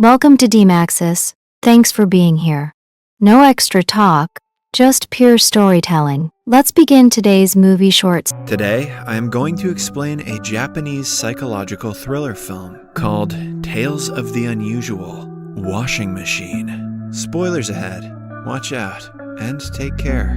Welcome to DMAXUS. Thanks for being here. No extra talk, just pure storytelling. Let's begin today's movie shorts. Today, I am going to explain a Japanese psychological thriller film called Tales of the Unusual Washing Machine. Spoilers ahead. Watch out and take care.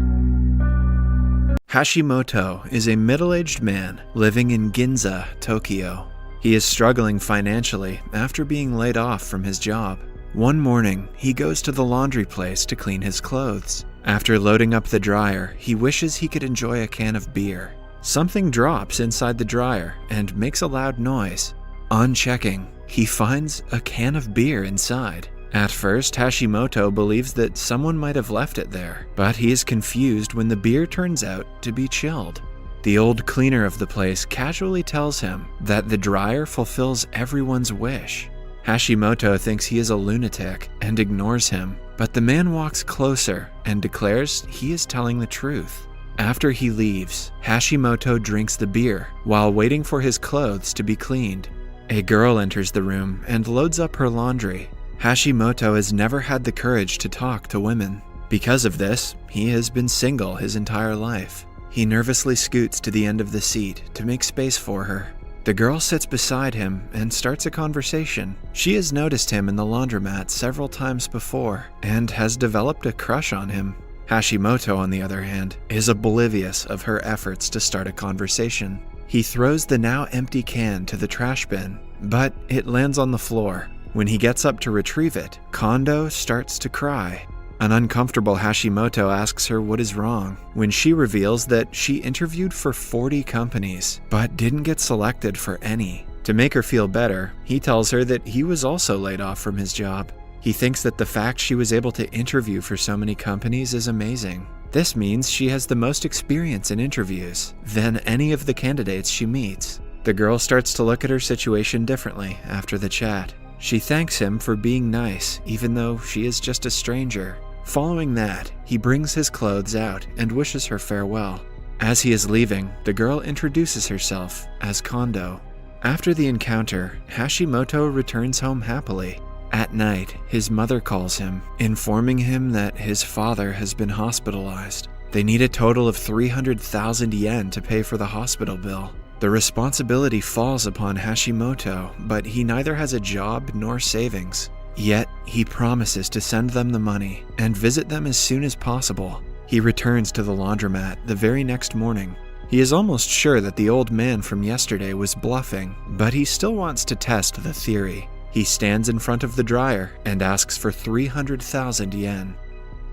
Hashimoto is a middle-aged man living in Ginza, Tokyo. He is struggling financially after being laid off from his job. One morning, he goes to the laundry place to clean his clothes. After loading up the dryer, he wishes he could enjoy a can of beer. Something drops inside the dryer and makes a loud noise. On checking, he finds a can of beer inside. At first, Hashimoto believes that someone might have left it there, but he is confused when the beer turns out to be chilled. The old cleaner of the place casually tells him that the dryer fulfills everyone's wish. Hashimoto thinks he is a lunatic and ignores him, but the man walks closer and declares he is telling the truth. After he leaves, Hashimoto drinks the beer while waiting for his clothes to be cleaned. A girl enters the room and loads up her laundry. Hashimoto has never had the courage to talk to women. Because of this, he has been single his entire life. He nervously scoots to the end of the seat to make space for her. The girl sits beside him and starts a conversation. She has noticed him in the laundromat several times before and has developed a crush on him. Hashimoto, on the other hand, is oblivious of her efforts to start a conversation. He throws the now empty can to the trash bin, but it lands on the floor. When he gets up to retrieve it, Kondo starts to cry. An uncomfortable Hashimoto asks her what is wrong, when she reveals that she interviewed for 40 companies, but didn't get selected for any. To make her feel better, he tells her that he was also laid off from his job. He thinks that the fact she was able to interview for so many companies is amazing. This means she has the most experience in interviews than any of the candidates she meets. The girl starts to look at her situation differently after the chat. She thanks him for being nice, even though she is just a stranger. Following that, he brings his clothes out and wishes her farewell. As he is leaving, the girl introduces herself as Kondo. After the encounter, Hashimoto returns home happily. At night, his mother calls him, informing him that his father has been hospitalized. They need a total of 300,000 yen to pay for the hospital bill. The responsibility falls upon Hashimoto, but he neither has a job nor savings. Yet, he promises to send them the money and visit them as soon as possible. He returns to the laundromat the very next morning. He is almost sure that the old man from yesterday was bluffing, but he still wants to test the theory. He stands in front of the dryer and asks for 300,000 yen.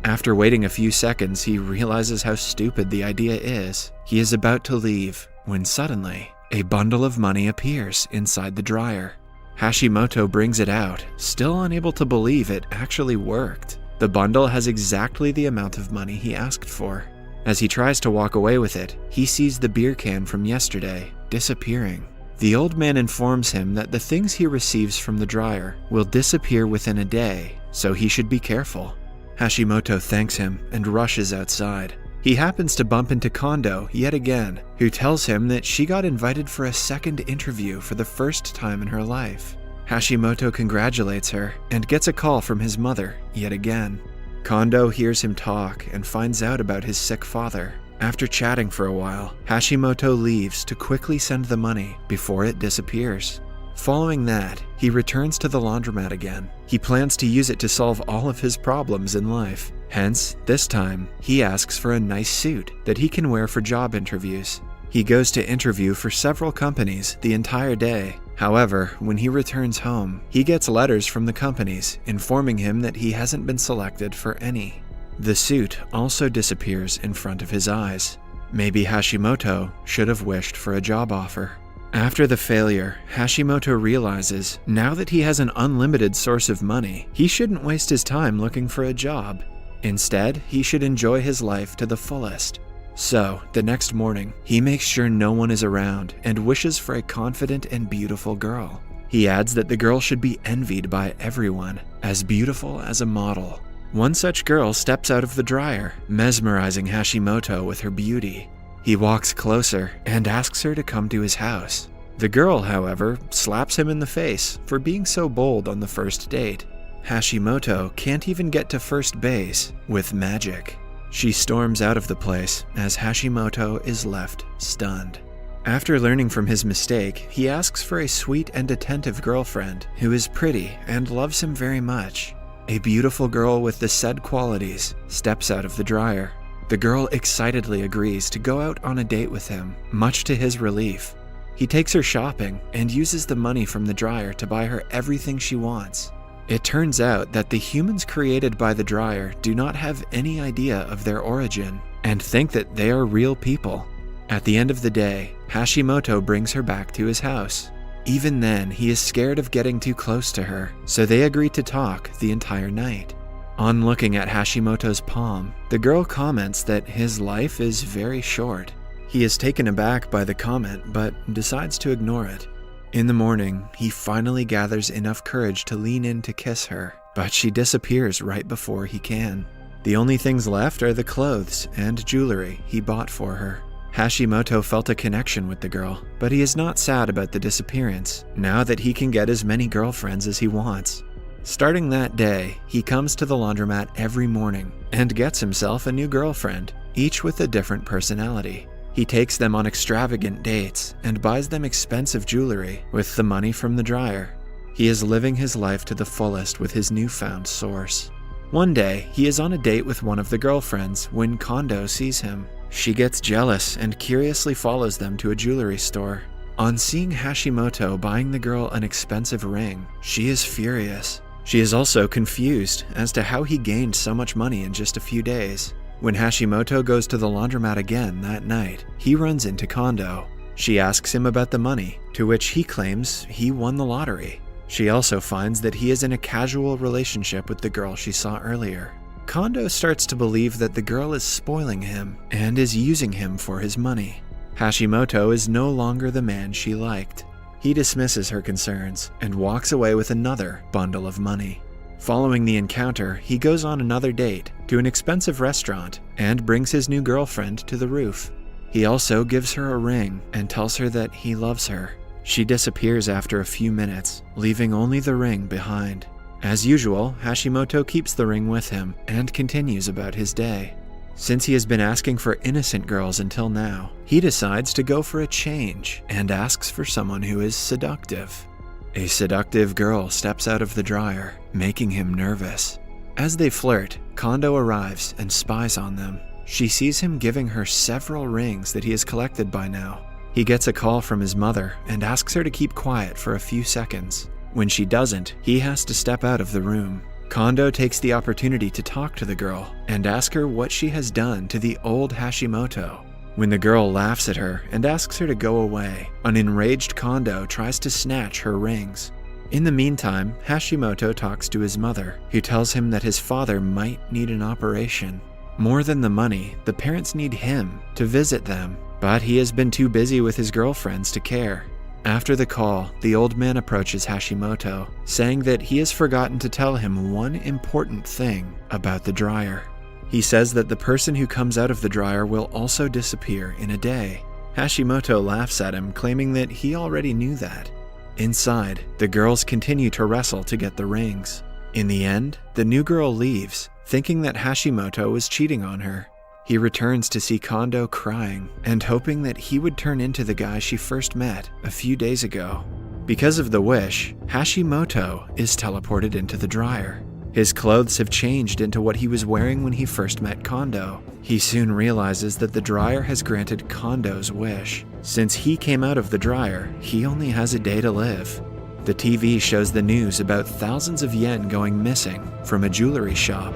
After waiting a few seconds, he realizes how stupid the idea is. He is about to leave, when suddenly, a bundle of money appears inside the dryer. Hashimoto brings it out, still unable to believe it actually worked. The bundle has exactly the amount of money he asked for. As he tries to walk away with it, he sees the beer can from yesterday disappearing. The old man informs him that the things he receives from the dryer will disappear within a day, so he should be careful. Hashimoto thanks him and rushes outside. He happens to bump into Kondo yet again, who tells him that she got invited for a second interview for the first time in her life. Hashimoto congratulates her and gets a call from his mother yet again. Kondo hears him talk and finds out about his sick father. After chatting for a while, Hashimoto leaves to quickly send the money before it disappears. Following that, he returns to the laundromat again. He plans to use it to solve all of his problems in life. Hence, this time, he asks for a nice suit that he can wear for job interviews. He goes to interview for several companies the entire day. However, when he returns home, he gets letters from the companies informing him that he hasn't been selected for any. The suit also disappears in front of his eyes. Maybe Hashimoto should have wished for a job offer. After the failure, Hashimoto realizes now that he has an unlimited source of money, he shouldn't waste his time looking for a job. Instead, he should enjoy his life to the fullest. So, the next morning, he makes sure no one is around and wishes for a confident and beautiful girl. He adds that the girl should be envied by everyone, as beautiful as a model. One such girl steps out of the dryer, mesmerizing Hashimoto with her beauty. He walks closer and asks her to come to his house. The girl, however, slaps him in the face for being so bold on the first date. Hashimoto can't even get to first base with magic. She storms out of the place as Hashimoto is left stunned. After learning from his mistake, he asks for a sweet and attentive girlfriend who is pretty and loves him very much. A beautiful girl with the said qualities steps out of the dryer. The girl excitedly agrees to go out on a date with him, much to his relief. He takes her shopping and uses the money from the dryer to buy her everything she wants. It turns out that the humans created by the dryer do not have any idea of their origin and think that they are real people. At the end of the day, Hashimoto brings her back to his house. Even then, he is scared of getting too close to her, so they agree to talk the entire night. On looking at Hashimoto's palm, the girl comments that his life is very short. He is taken aback by the comment, but decides to ignore it. In the morning, he finally gathers enough courage to lean in to kiss her, but she disappears right before he can. The only things left are the clothes and jewelry he bought for her. Hashimoto felt a connection with the girl, but he is not sad about the disappearance, now that he can get as many girlfriends as he wants. Starting that day, he comes to the laundromat every morning and gets himself a new girlfriend, each with a different personality. He takes them on extravagant dates and buys them expensive jewelry with the money from the dryer. He is living his life to the fullest with his newfound source. One day, he is on a date with one of the girlfriends when Kondo sees him. She gets jealous and curiously follows them to a jewelry store. On seeing Hashimoto buying the girl an expensive ring, she is furious. She is also confused as to how he gained so much money in just a few days. When Hashimoto goes to the laundromat again that night, he runs into Kondo. She asks him about the money, to which he claims he won the lottery. She also finds that he is in a casual relationship with the girl she saw earlier. Kondo starts to believe that the girl is spoiling him and is using him for his money. Hashimoto is no longer the man she liked. He dismisses her concerns and walks away with another bundle of money. Following the encounter, he goes on another date to an expensive restaurant and brings his new girlfriend to the roof. He also gives her a ring and tells her that he loves her. She disappears after a few minutes, leaving only the ring behind. As usual, Hashimoto keeps the ring with him and continues about his day. Since he has been asking for innocent girls until now, he decides to go for a change and asks for someone who is seductive. A seductive girl steps out of the dryer, making him nervous. As they flirt, Kondo arrives and spies on them. She sees him giving her several rings that he has collected by now. He gets a call from his mother and asks her to keep quiet for a few seconds. When she doesn't, he has to step out of the room. Kondo takes the opportunity to talk to the girl and ask her what she has done to the old Hashimoto. When the girl laughs at her and asks her to go away, an enraged Kondo tries to snatch her rings. In the meantime, Hashimoto talks to his mother, who tells him that his father might need an operation. More than the money, the parents need him to visit them, but he has been too busy with his girlfriends to care. After the call, the old man approaches Hashimoto, saying that he has forgotten to tell him one important thing about the dryer. He says that the person who comes out of the dryer will also disappear in a day. Hashimoto laughs at him, claiming that he already knew that. Inside, the girls continue to wrestle to get the rings. In the end, the new girl leaves, thinking that Hashimoto was cheating on her. He returns to see Kondo crying and hoping that he would turn into the guy she first met a few days ago. Because of the wish, Hashimoto is teleported into the dryer. His clothes have changed into what he was wearing when he first met Kondo. He soon realizes that the dryer has granted Kondo's wish. Since he came out of the dryer, he only has a day to live. The TV shows the news about thousands of yen going missing from a jewelry shop.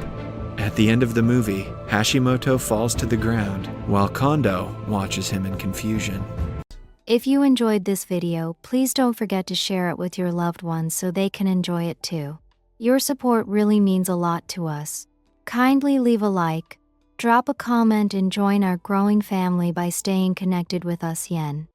At the end of the movie, Hashimoto falls to the ground while Kondo watches him in confusion. If you enjoyed this video, please don't forget to share it with your loved ones so they can enjoy it too. Your support really means a lot to us. Kindly leave a like, drop a comment and join our growing family by staying connected with us yen.